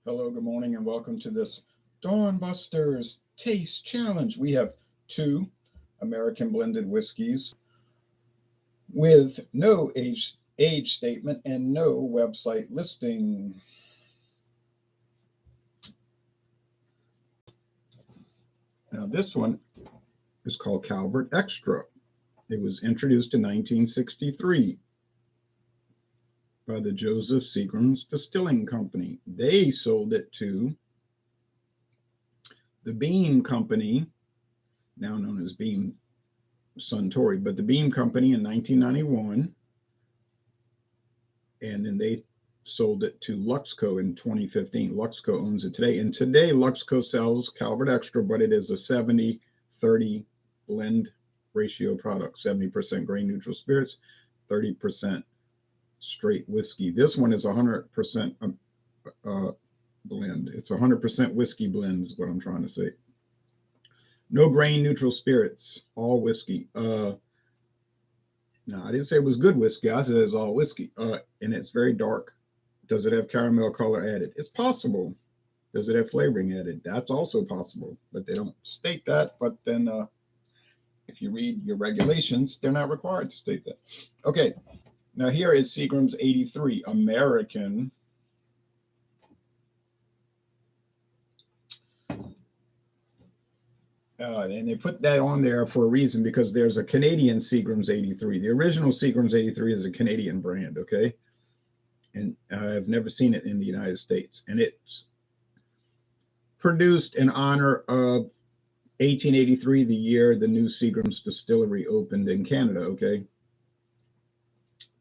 Hello, good morning, and welcome to this Dawn Busters Taste Challenge. We have two American blended whiskeys with no age statement and no website listing. Now, this one is called Calvert Extra. It was introduced in 1963 by the Joseph Seagram's Distilling Company. They sold it to the Beam Company, now known as Beam Suntory, but the Beam Company in 1991, and then they sold it to Luxco in 2015. Luxco owns it today, and today Luxco sells Calvert Extra, but it is a 70-30 blend ratio product, 70% grain neutral spirits, 30% straight whiskey. This one is 100% blend. It's 100% whiskey blend is what I'm trying to say. No grain neutral spirits, all whiskey. No, I didn't say it was good whiskey. I said it's all whiskey. And it's very dark. Does it have caramel color added? It's possible. Does it have flavoring added? That's also possible, but they don't state that. But then if you read your regulations, they're not required to state that. Okay, now here is Seagram's 83 American. And they put that on there for a reason, because there's a Canadian Seagram's 83. The original Seagram's 83 is a Canadian brand, okay? And I've never seen it in the United States. And it's produced in honor of 1883, the year the new Seagram's distillery opened in Canada, okay?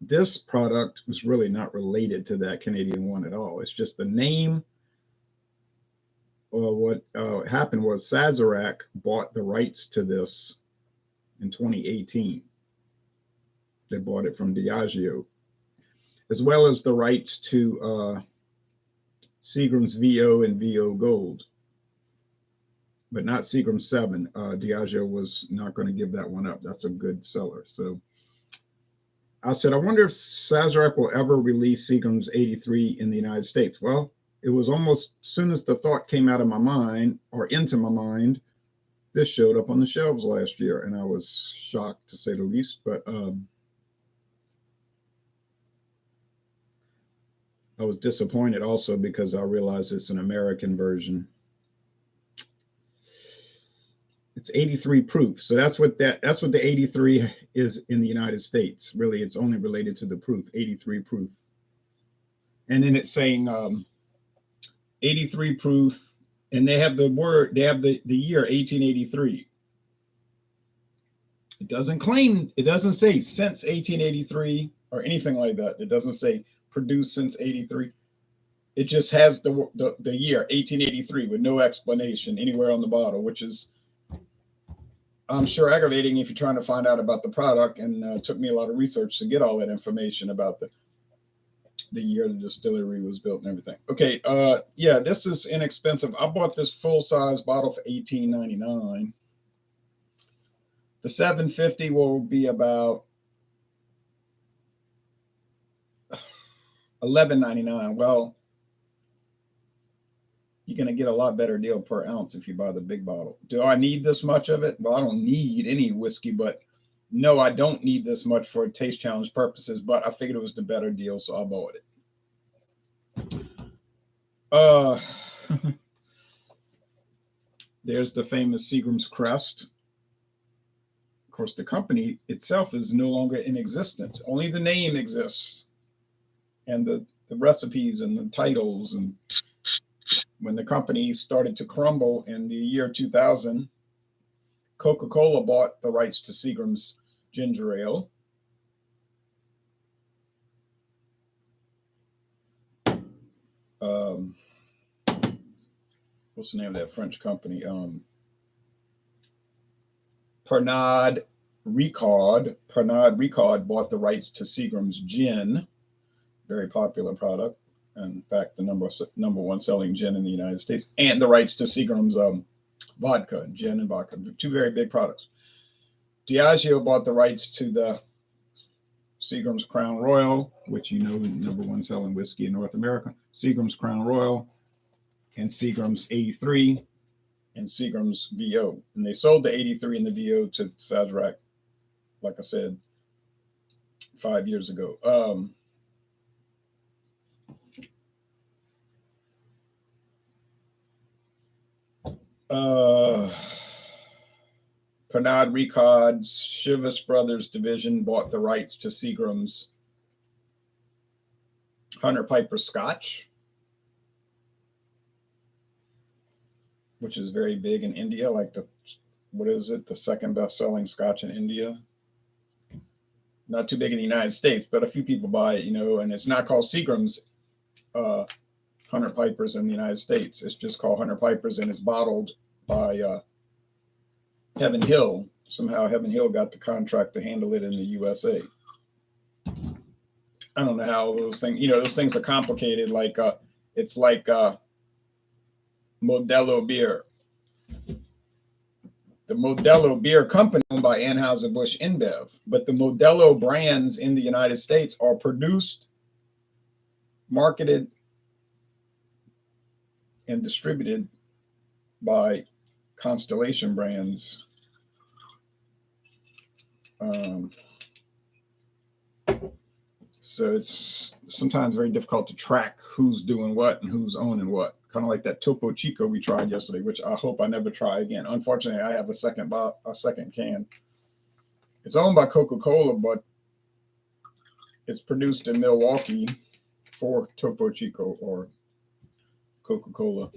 This product was really not related to that Canadian one at all. It's just the name. Well, what happened was Sazerac bought the rights to this in 2018. They bought it from Diageo, as well as the rights to Seagram's VO and VO Gold, but not Seagram's 7. Diageo was not going to give that one up. That's a good seller. So I said, I wonder if Sazerac will ever release Seagram's 83 in the United States. Well, it was almost as soon as the thought came out of my mind or into my mind, this showed up on the shelves last year, and I was shocked to say the least. But I was disappointed also because I realized it's an American version. It's 83 proof, so that's what the 83 is in the United States. Really, it's only related to the proof, 83 proof, and then it's saying 83 proof, and they have the year 1883. It doesn't say since 1883 or anything like that. It doesn't say produced since 83. It just has the year 1883 with no explanation anywhere on the bottle, which is, I'm sure, aggravating if you're trying to find out about the product. And it took me a lot of research to get all that information about the year the distillery was built and everything. Okay, yeah, this is inexpensive. I bought this full-size bottle for $18.99. The 750 will be about $11.99. Well, you're going to get a lot better deal per ounce if you buy the big bottle. Do I need this much of it? Well, I don't need any whiskey, but no, I don't need this much for taste challenge purposes, but I figured it was the better deal, so I bought it. There's the famous Seagram's crest. Of course, the company itself is no longer in existence. Only the name exists, and the recipes and the titles. And when the company started to crumble in the year 2000, Coca-Cola bought the rights to Seagram's ginger ale. What's the name of that French company? Pernod Ricard. Pernod Ricard bought the rights to Seagram's gin, very popular product. In fact, the number one selling gin in the United States, and the rights to Seagram's vodka, gin and vodka, two very big products. Diageo bought the rights to the Seagram's Crown Royal, which, you know, number one selling whiskey in North America. Seagram's Crown Royal, and Seagram's 83 and Seagram's VO. And they sold the 83 and the VO to Sazerac, like I said, 5 years ago. Pernod Ricard's Chivas Brothers division bought the rights to Seagram's Hunter Piper Scotch, which is very big in India, like the second best-selling Scotch in India. Not too big in the United States, but a few people buy it, and it's not called Seagram's Hunter Pipers in the United States. It's just called Hunter Pipers, and it's bottled by Heaven Hill. Somehow Heaven Hill got the contract to handle it in the USA. I don't know how those things are complicated. Like it's like Modelo beer. The Modelo beer company owned by Anheuser-Busch InBev, but the Modelo brands in the United States are produced, marketed, and distributed by Constellation Brands. So it's sometimes very difficult to track who's doing what and who's owning what. Kind of like that Topo Chico we tried yesterday, which I hope I never try again. Unfortunately, I have a second can. It's owned by Coca-Cola, but it's produced in Milwaukee for Topo Chico or Coca-Cola.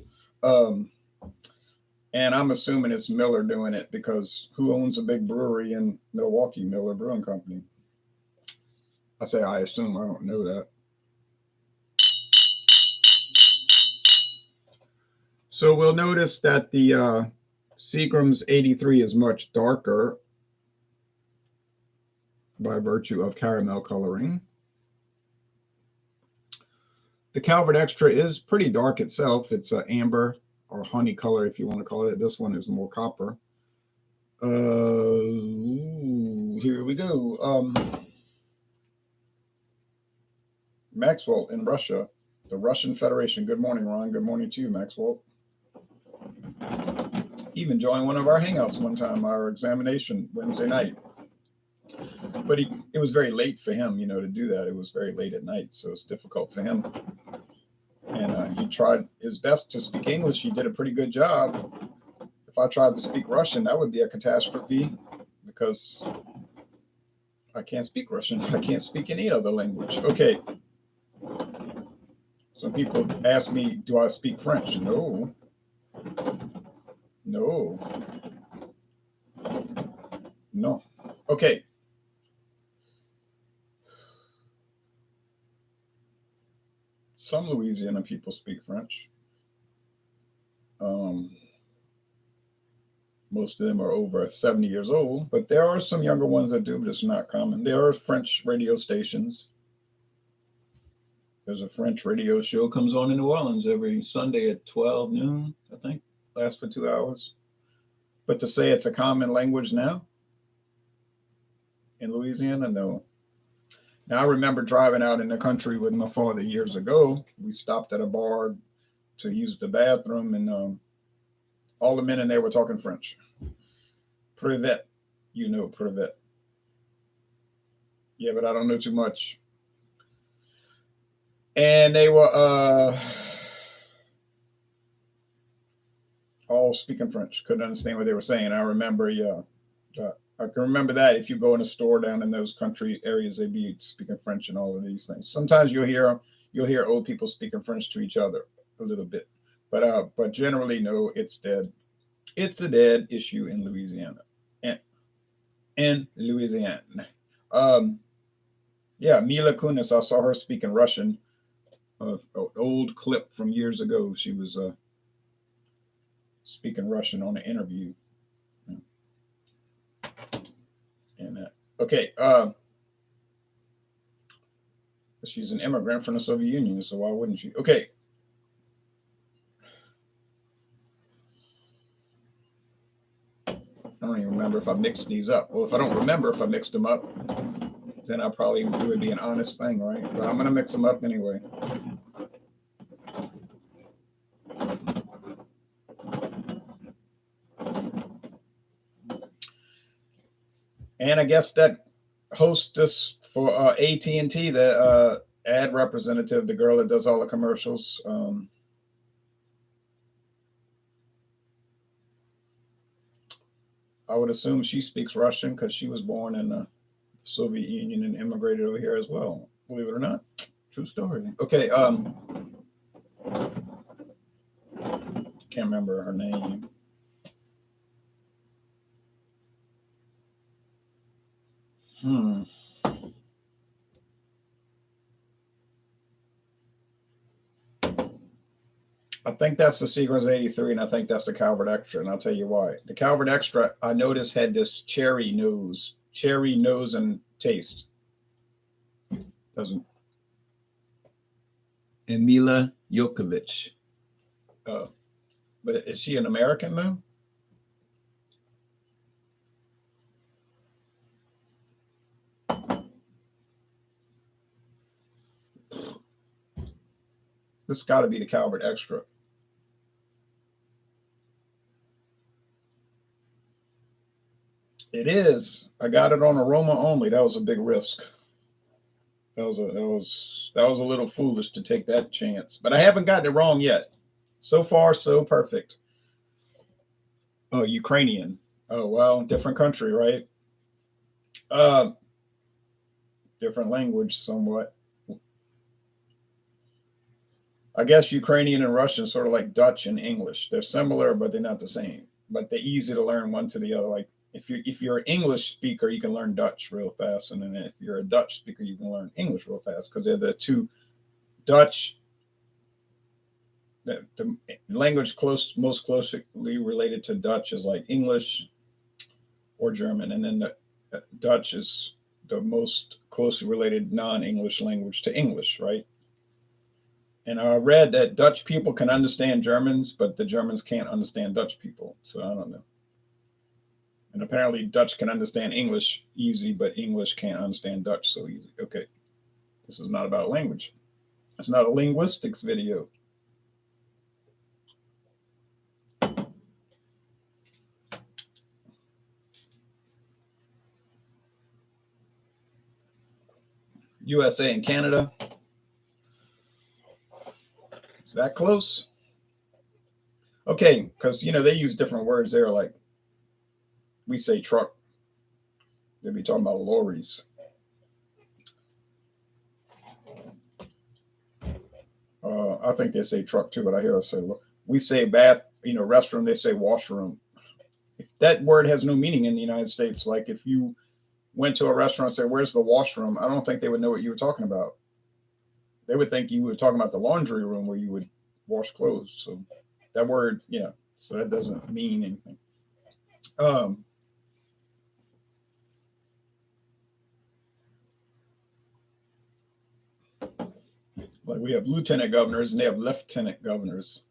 And I'm assuming it's Miller doing it, because who owns a big brewery in Milwaukee? Miller Brewing Company. I say I assume, I don't know that. So we'll notice that the Seagram's 83 is much darker by virtue of caramel coloring. The Calvert Extra is pretty dark itself. It's an amber or honey color, if you want to call it. This one is more copper. Here we go. Maxwell in Russia, the Russian Federation. Good morning, Ron. Good morning to you, Maxwell. He even joined one of our hangouts one time, our examination Wednesday night. But it was very late for him, to do that. It was very late at night, so it's difficult for him. And he tried his best to speak English. He did a pretty good job. If I tried to speak Russian, that would be a catastrophe, because I can't speak Russian. I can't speak any other language. Okay. Some people ask me, do I speak French? No. Okay. Some Louisiana people speak French. Most of them are over 70 years old, but there are some younger ones that do, but it's not common. There are French radio stations. There's a French radio show comes on in New Orleans every Sunday at 12 noon, I think. Lasts for 2 hours. But to say it's a common language now in Louisiana, no. Now, I remember driving out in the country with my father years ago. We stopped at a bar to use the bathroom, and all the men in there were talking French. Privet, privet. Yeah, but I don't know too much. And they were all speaking French. Couldn't understand what they were saying. I remember, I can remember that. If you go in a store down in those country areas, they'd be speaking French and all of these things. Sometimes you'll hear old people speaking French to each other a little bit, but generally, no, it's dead. It's a dead issue in Louisiana. Yeah, Mila Kunis. I saw her speaking Russian. An old clip from years ago. She was speaking Russian on an interview. And okay, she's an immigrant from the Soviet Union, so why wouldn't she? Okay. I don't even remember if I mixed these up. Well, if I don't remember if I mixed them up, then I probably it would be an honest thing, right? But I'm gonna mix them up anyway. And I guess that hostess for AT&T, the ad representative, the girl that does all the commercials. I would assume she speaks Russian because she was born in the Soviet Union and immigrated over here as well. Believe it or not, true story. Okay, can't remember her name. I think that's the Seagram's 83, and I think that's the Calvert Extra, and I'll tell you why. The Calvert Extra, I noticed, had this cherry nose and taste. Doesn't. And Mila Jokovic. But is she an American though? This got to be the Calvert Extra. It is. I got it on aroma only. That was a big risk. That was a little foolish to take that chance. But I haven't gotten it wrong yet. So far, so perfect. Oh, Ukrainian. Oh well, different country, right? Uh, different language, somewhat. I guess Ukrainian and Russian sort of like Dutch and English. They're similar, but they're not the same. But they're easy to learn one to the other. Like if you're an English speaker, you can learn Dutch real fast, and then if you're a Dutch speaker, you can learn English real fast because they're the two Dutch. The language most closely related to Dutch is like English or German, and then the Dutch is the most closely related non-English language to English, right? And I read that Dutch people can understand Germans, but the Germans can't understand Dutch people. So I don't know. And apparently Dutch can understand English easy, but English can't understand Dutch so easy. Okay. This is not about language. It's not a linguistics video. USA and Canada. Is that close? Okay, because they use different words there. Like we say truck, they'd be talking about lorries. I think they say truck too, but I hear us say we say bath, restroom. They say washroom. That word has no meaning in the United States. Like if you went to a restaurant and said, "Where's the washroom?" I don't think they would know what you were talking about. They would think you were talking about the laundry room where you would wash clothes. So that word, yeah. So that doesn't mean anything. Like we have lieutenant governors and they have lieutenant governors.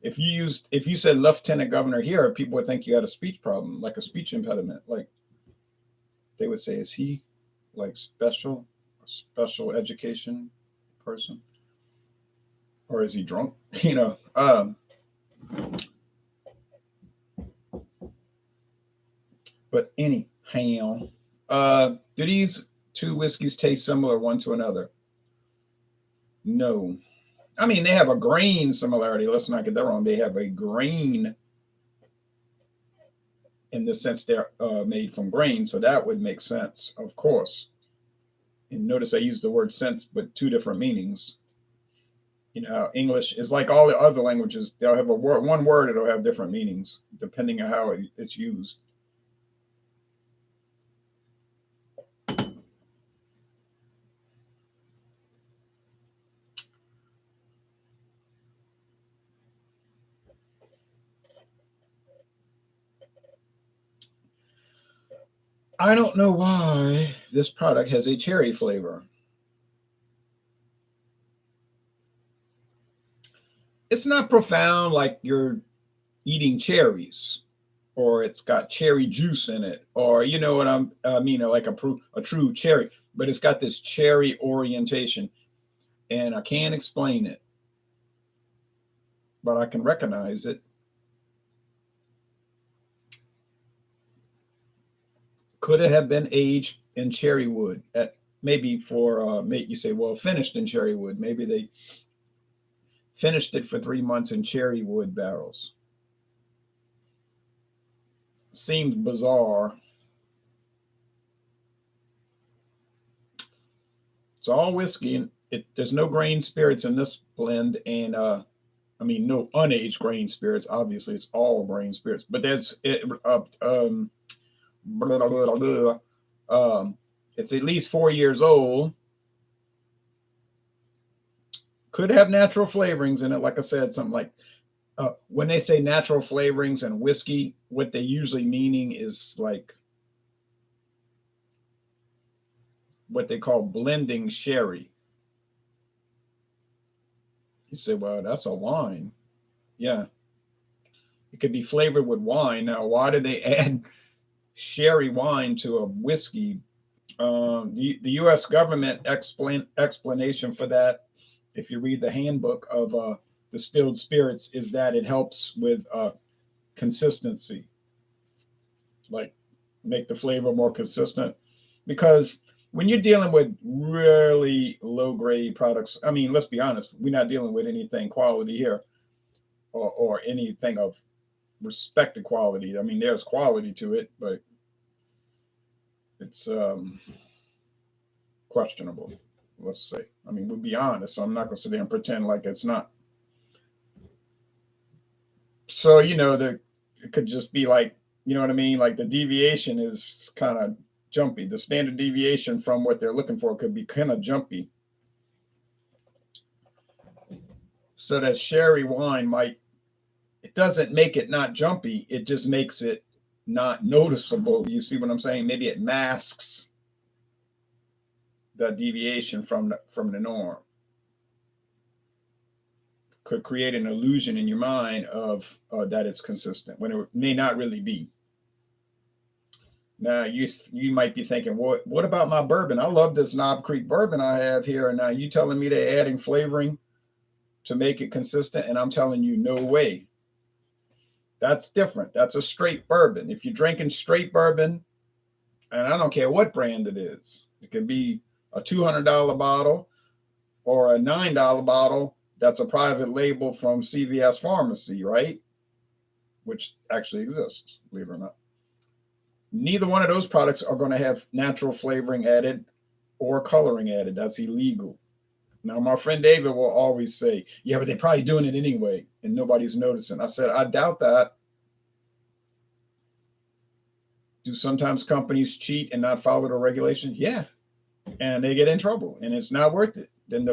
If you said lieutenant governor here, people would think you had a speech problem, like a speech impediment. Like they would say, is he like special education person? Or is he drunk? But anyhow, do these two whiskeys taste similar one to another? No. I mean, they have a grain similarity. Let's not get that wrong. They have a grain in the sense they're made from grain. So that would make sense, of course. And notice I used the word sense, but two different meanings. English is like all the other languages. They'll have one word, it'll have different meanings depending on how it's used. I don't know why this product has a cherry flavor. It's not profound like you're eating cherries or it's got cherry juice in it or you know what I mean, like a true cherry, but it's got this cherry orientation and I can't explain it, but I can recognize it. Could it have been aged in cherry wood at maybe for you say, well, finished in cherry wood. Maybe they finished it for 3 months in cherry wood barrels. Seems bizarre. It's all whiskey, and there's no grain spirits in this blend, and no unaged grain spirits. Obviously, it's all grain spirits, but there's blah, blah, blah, blah. It's at least 4 years old. Could have natural flavorings in it. Like I said, something like when they say natural flavorings and whiskey, what they usually meaning is like what they call blending sherry. You say, well, that's a wine. Yeah. It could be flavored with wine. Now, why do they add sherry wine to a whiskey? The U.S. government explanation for that, if you read the handbook of distilled spirits, is that it helps with consistency, like make the flavor more consistent. Because when you're dealing with really low grade products, I mean, let's be honest, we're not dealing with anything quality here, or anything of respected quality. I mean, there's quality to it, but it's questionable, let's say. I mean, we'll be honest. So I'm not going to sit there and pretend like it's not. So, it could just be like, you know what I mean? Like the deviation is kind of jumpy. The standard deviation from what they're looking for could be kind of jumpy. So that sherry wine it doesn't make it not jumpy. It just makes it not noticeable. You see what I'm saying? Maybe it masks the deviation from the norm. Could create an illusion in your mind of that it's consistent when it may not really be. Now you might be thinking, what about my bourbon? I love this Knob Creek bourbon I have here, and now you telling me they're adding flavoring to make it consistent, and I'm telling you, no way. That's different. That's a straight bourbon. If you're drinking straight bourbon, and I don't care what brand it is, it could be a $200 bottle or a $9 bottle that's a private label from CVS Pharmacy, right? Which actually exists, believe it or not. Neither one of those products are going to have natural flavoring added or coloring added. That's illegal. Now, my friend David will always say, yeah, but they're probably doing it anyway, and nobody's noticing. I said, I doubt that. Do sometimes companies cheat and not follow the regulations? Yeah. And they get in trouble, and it's not worth it. Then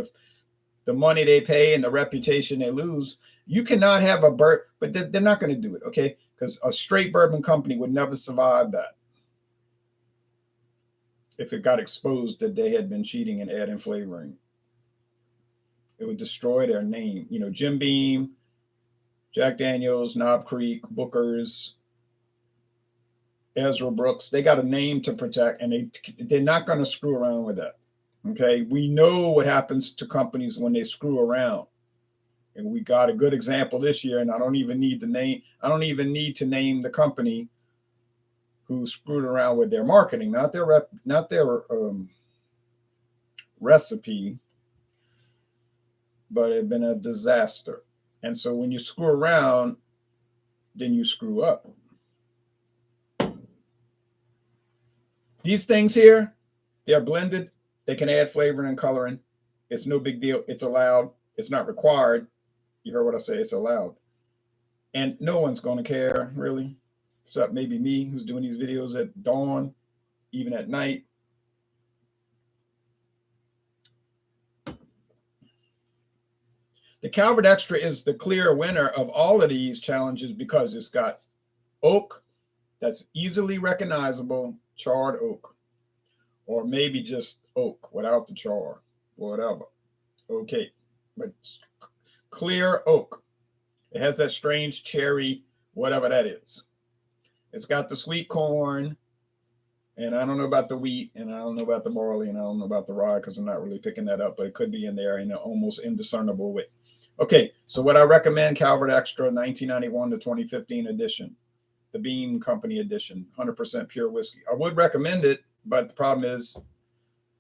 the money they pay and the reputation they lose. You cannot have a bourbon, but they're not going to do it, okay? Because a straight bourbon company would never survive that if it got exposed that they had been cheating and adding flavoring. It would destroy their name. Jim Beam, Jack Daniels, Knob Creek, Booker's, Ezra Brooks, they got a name to protect, and they're not going to screw around with that. Okay, we know what happens to companies when they screw around, and we got a good example this year. And I don't even need to name the company who screwed around with their marketing, not their recipe, but it had been a disaster. And so when you screw around, then you screw up. These things here, they're blended. They can add flavoring and coloring. It's no big deal. It's allowed. It's not required. You heard what I say. It's allowed. And no one's going to care, really, except maybe me, who's doing these videos at dawn, even at night. The Calvert Extra is the clear winner of all of these challenges because it's got oak that's easily recognizable, charred oak, or maybe just oak without the char, whatever. Okay, but clear oak. It has that strange cherry, whatever that is. It's got the sweet corn, and I don't know about the wheat, and I don't know about the barley, and I don't know about the rye because I'm not really picking that up, but it could be in there in an almost indiscernible way. Okay, so what I recommend, Calvert Extra 1991 to 2015 edition. the Beam Company edition, 100% pure whiskey. I would recommend it, but the problem is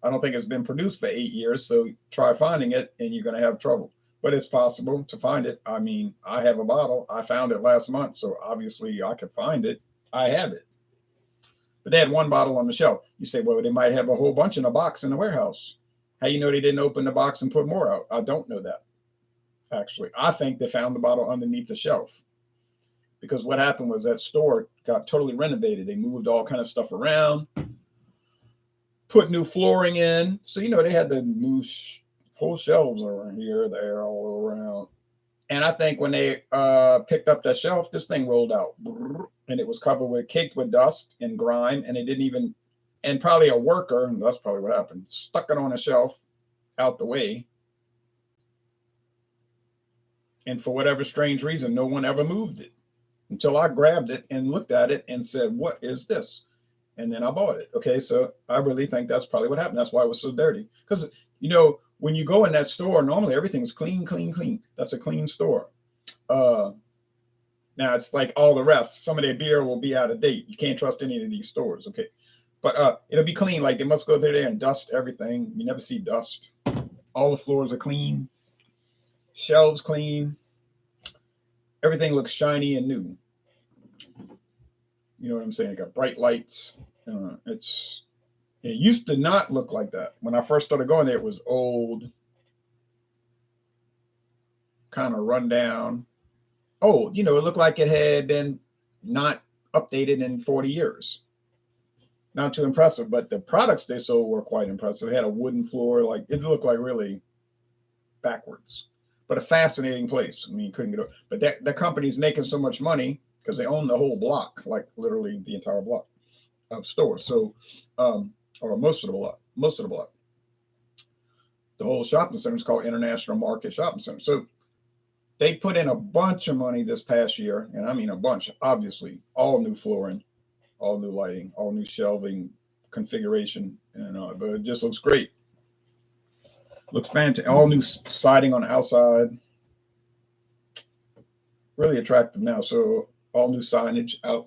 I don't think it's been produced for 8 years. So try finding it and you're going to have trouble. But it's possible to find it. I mean, I have a bottle. I found it last month. So obviously I could find it. I have it. But they had one bottle on the shelf. You say, well, they might have a whole bunch in a box in the warehouse. How you know they didn't open the box and put more out? I don't know that, actually. I think they found the bottle underneath the shelf. Because what happened was that store got totally renovated. They moved all kind of stuff around, put new flooring in. So, they had the new whole shelves around here, there, all around. And I think when they picked up that shelf, this thing rolled out. And it was caked with dust and grime. And it didn't even, and probably a worker, and that's probably what happened, stuck it on a shelf out the way. And for whatever strange reason, no one ever moved it. Until I grabbed it and looked at it and said, what is this? And then I bought it. Okay, so I really think that's probably what happened. That's why it was so dirty. Because, when you go in that store, normally everything's clean, clean, clean. That's a clean store. Now, it's like all the rest. Some of their beer will be out of date. You can't trust any of these stores, okay? But it'll be clean. Like they must go through there and dust everything. You never see dust. All the floors are clean. Shelves clean. Everything looks shiny and new. You know what I'm saying? It got bright lights. It used to not look like that. When I first started going there, it was old, kind of run down. Old, it looked like it had been not updated in 40 years. Not too impressive, but the products they sold were quite impressive. It had a wooden floor, like it looked like really backwards, but a fascinating place. I mean, you couldn't get over. But that company's making so much money because they own the whole block, like literally the entire block of stores. So, or most of the block. The whole shopping center is called International Market Shopping Center. So they put in a bunch of money this past year, and I mean a bunch, obviously, all new flooring, all new lighting, all new shelving configuration, and but it just looks great. Looks fantastic. All new siding on the outside. Really attractive now. So all new signage out.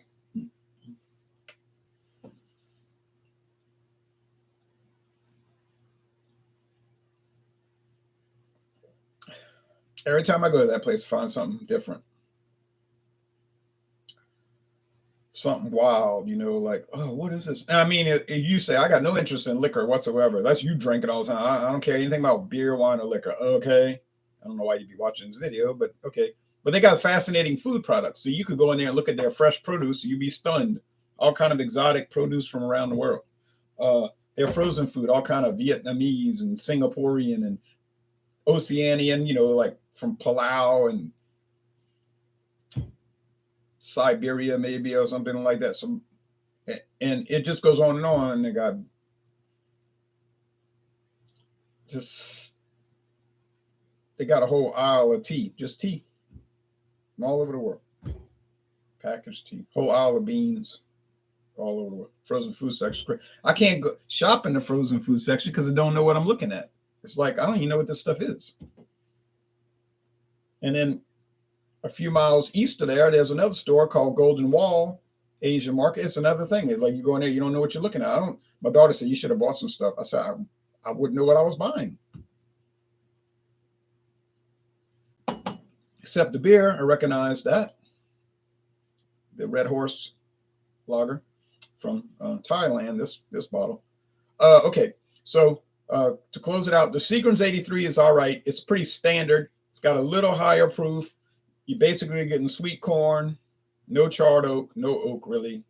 Every time I go to that place, I find something different. Something wild, like, oh, what is this? I mean, if you say, I got no interest in liquor whatsoever. That's you drink it all the time. I don't care anything about beer, wine, or liquor. Okay. I don't know why you'd be watching this video, but okay. But they got fascinating food products. So you could go in there and look at their fresh produce. You'd be stunned. All kind of exotic produce from around the world. Their frozen food, all kind of Vietnamese and Singaporean and Oceanian, like from Palau and Siberia maybe or something like that. And it just goes on and on. And they got a whole aisle of tea, just tea from all over the world. Packaged tea, whole aisle of beans all over the world. Frozen food section. I can't go shop in the frozen food section because I don't know what I'm looking at. It's like, I don't even know what this stuff is. And then a few miles east of there's another store called Golden Wall Asian Market. It's another thing. It's like you go in there, you don't know what you're looking at. My daughter said, you should have bought some stuff. I said, I wouldn't know what I was buying. Except the beer, I recognize that. The Red Horse lager from Thailand, this bottle. Okay, so to close it out, the Seagram's 83 is all right. It's pretty standard. It's got a little higher proof. You basically are getting sweet corn, no charred oak, no oak really.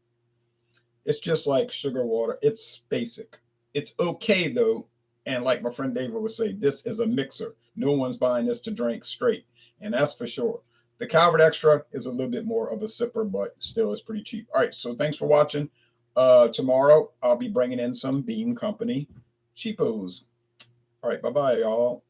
It's just like sugar water. It's basic. It's okay though. And like my friend David would say, this is a mixer. No one's buying this to drink straight. And that's for sure. The Calvert Extra is a little bit more of a sipper, but still is pretty cheap. All right, so thanks for watching. Tomorrow, I'll be bringing in some Beam Company cheapos. All right, bye-bye, y'all.